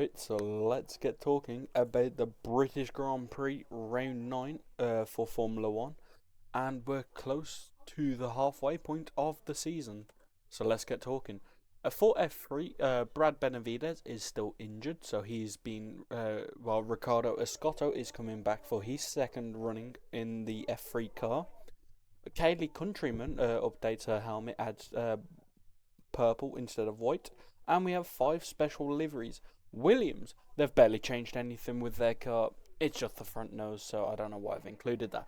Right, so let's get talking about the British Grand Prix Round 9 for Formula 1. And we're close to the halfway point of the season. So let's get talking. For F3, Brad Benavides is still injured, so he's been, while Riccardo Escotto is coming back for his second running in the F3 car. Kaylee Countryman updates her helmet, adds purple instead of white, and we have 5 special liveries. Williams, they've barely changed anything with their car. It's just the front nose, so I don't know why I've included that.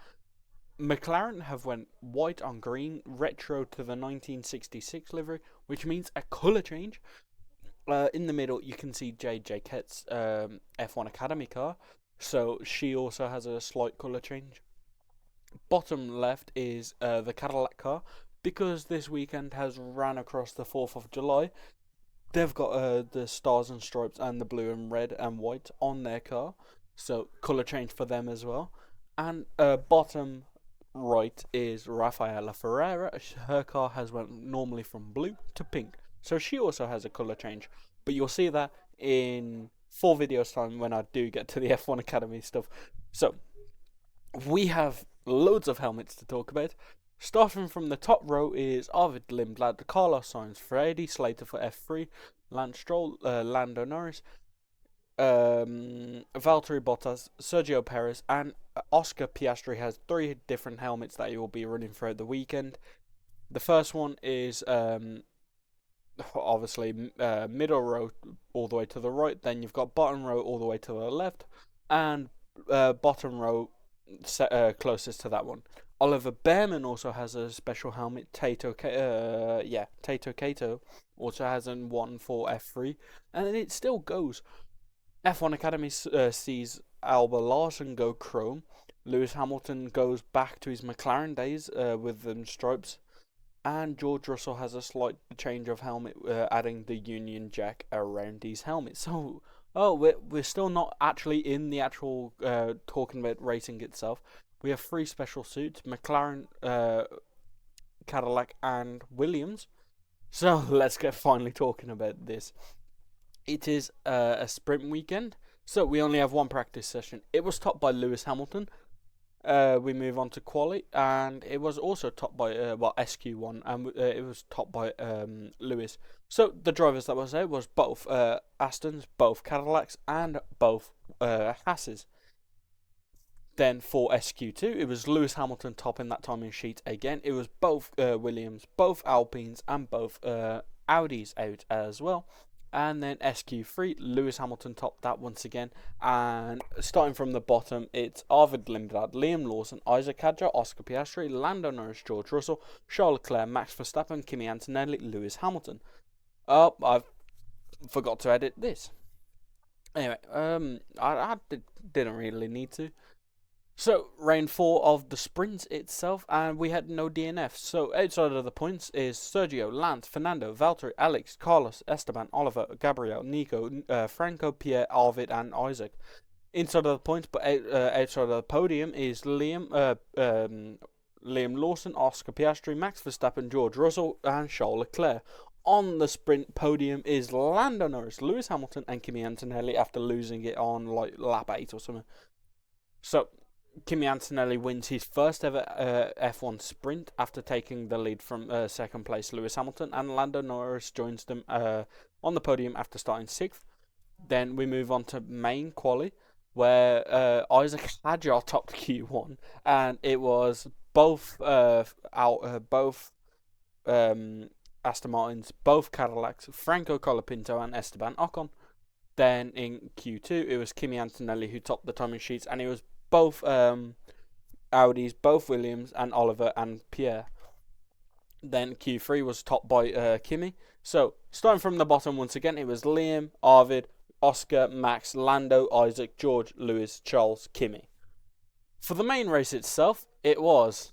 McLaren have went white on green, retro to the 1966 livery, which means a colour change. In the middle, you can see J.J. Kett's F1 Academy car, so she also has a slight colour change. Bottom left is the Cadillac car, because this weekend has ran across the 4th of July. They've got the stars and stripes and the blue and red and white on their car, so colour change for them as well. And bottom right is Rafaela Ferreira. Her car has went normally from blue to pink, so she also has a colour change. But you'll see that in 4 videos time when I do get to the F1 Academy stuff. So we have loads of helmets to talk about. Starting from the top row is Arvid Lindblad, Carlos Sainz, Freddie Slater for F3, Lance Stroll, Lando Norris, Valtteri Bottas, Sergio Perez, and Oscar Piastri has 3 different helmets that he will be running throughout the weekend. The first one is obviously middle row all the way to the right, then you've got bottom row all the way to the left, and bottom row closest to that one. Oliver Behrman also has a special helmet. Tato Kato also has one for F3, and it still goes. F1 Academy sees Alba Larson go chrome. Lewis Hamilton goes back to his McLaren days with them stripes, and George Russell has a slight change of helmet, adding the Union Jack around his helmet. So, we're still not actually in the actual talking about racing itself. We have 3 special suits: McLaren, Cadillac, and Williams. So let's get finally talking about this. It is a sprint weekend, so we only have 1 practice session. It was topped by Lewis Hamilton. We move on to quali, and it was also topped by SQ1, and it was topped by Lewis. So the drivers that was there was both Astons, both Cadillacs, and both Hasses. Then for SQ2, it was Lewis Hamilton topping that timing sheet again. It was both Williams, both Alpines, and both Audis out as well. And then SQ3, Lewis Hamilton topped that once again. And starting from the bottom, it's Arvid Lindblad, Liam Lawson, Isaac Hadjar, Oscar Piastri, Lando Norris, George Russell, Charles Leclerc, Max Verstappen, Kimi Antonelli, Lewis Hamilton. I forgot to edit this. Anyway, I didn't really need to. So, round 4 of the sprint itself, and we had no DNFs. So, outside of the points is Sergio, Lance, Fernando, Valtteri, Alex, Carlos, Esteban, Oliver, Gabriel, Nico, Franco, Pierre, Arvid, and Isaac. Inside of the points, but outside of the podium is Liam Lawson, Oscar Piastri, Max Verstappen, George Russell, and Charles Leclerc. On the sprint podium is Lando Norris, Lewis Hamilton, and Kimi Antonelli after losing it on like lap 8 or something. So, Kimi Antonelli wins his first ever F1 sprint after taking the lead from second place Lewis Hamilton, and Lando Norris joins them on the podium after starting 6th. Then we move on to main quali, where Isaac Hadjar topped Q1, and it was both Aston Martins, both Cadillacs, Franco Colapinto and Esteban Ocon. Then in Q2, it was Kimi Antonelli who topped the timing sheets, and it was both Audis, both Williams, and Oliver and Pierre. Then Q3 was topped by Kimi. So, starting from the bottom once again, it was Liam, Arvid, Oscar, Max, Lando, Isaac, George, Lewis, Charles, Kimi. For the main race itself, it was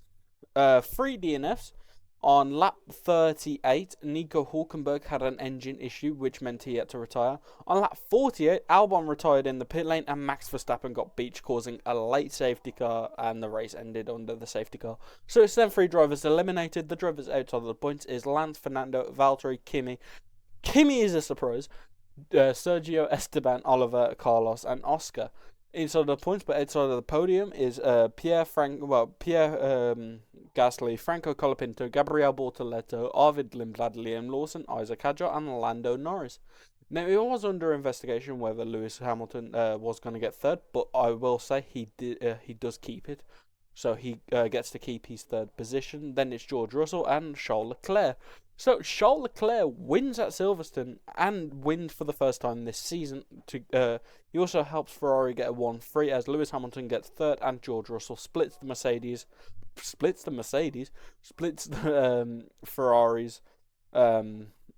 3 DNFs. On lap 38, Nico Hulkenberg had an engine issue, which meant he had to retire. On lap 48, Albon retired in the pit lane, and Max Verstappen got beached, causing a late safety car, and the race ended under the safety car. So it's then 3 drivers eliminated. The drivers outside of the points is Lance, Fernando, Valtteri, Kimi. Kimi is a surprise. Sergio, Esteban, Oliver, Carlos, and Oscar. Inside of the points, but outside of the podium is Pierre Gasly, Franco Colapinto, Gabriel Bortoletto, Arvid Lindblad, Liam Lawson, Isaac Hadjar, and Lando Norris. Now it was under investigation whether Lewis Hamilton was going to get third, but I will say he does keep it, so he gets to keep his third position. Then it's George Russell and Charles Leclerc. So Charles Leclerc wins at Silverstone and wins for the first time this season. He also helps Ferrari get a 1-3 as Lewis Hamilton gets third and George Russell splits the Ferraris,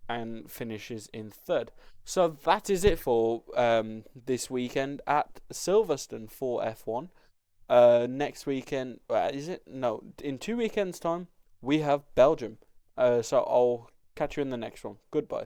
and finishes in third. So that is it for this weekend at Silverstone for F1. Next weekend, is it? No, in 2 weekends' time, we have Belgium. So I'll catch you in the next one. Goodbye.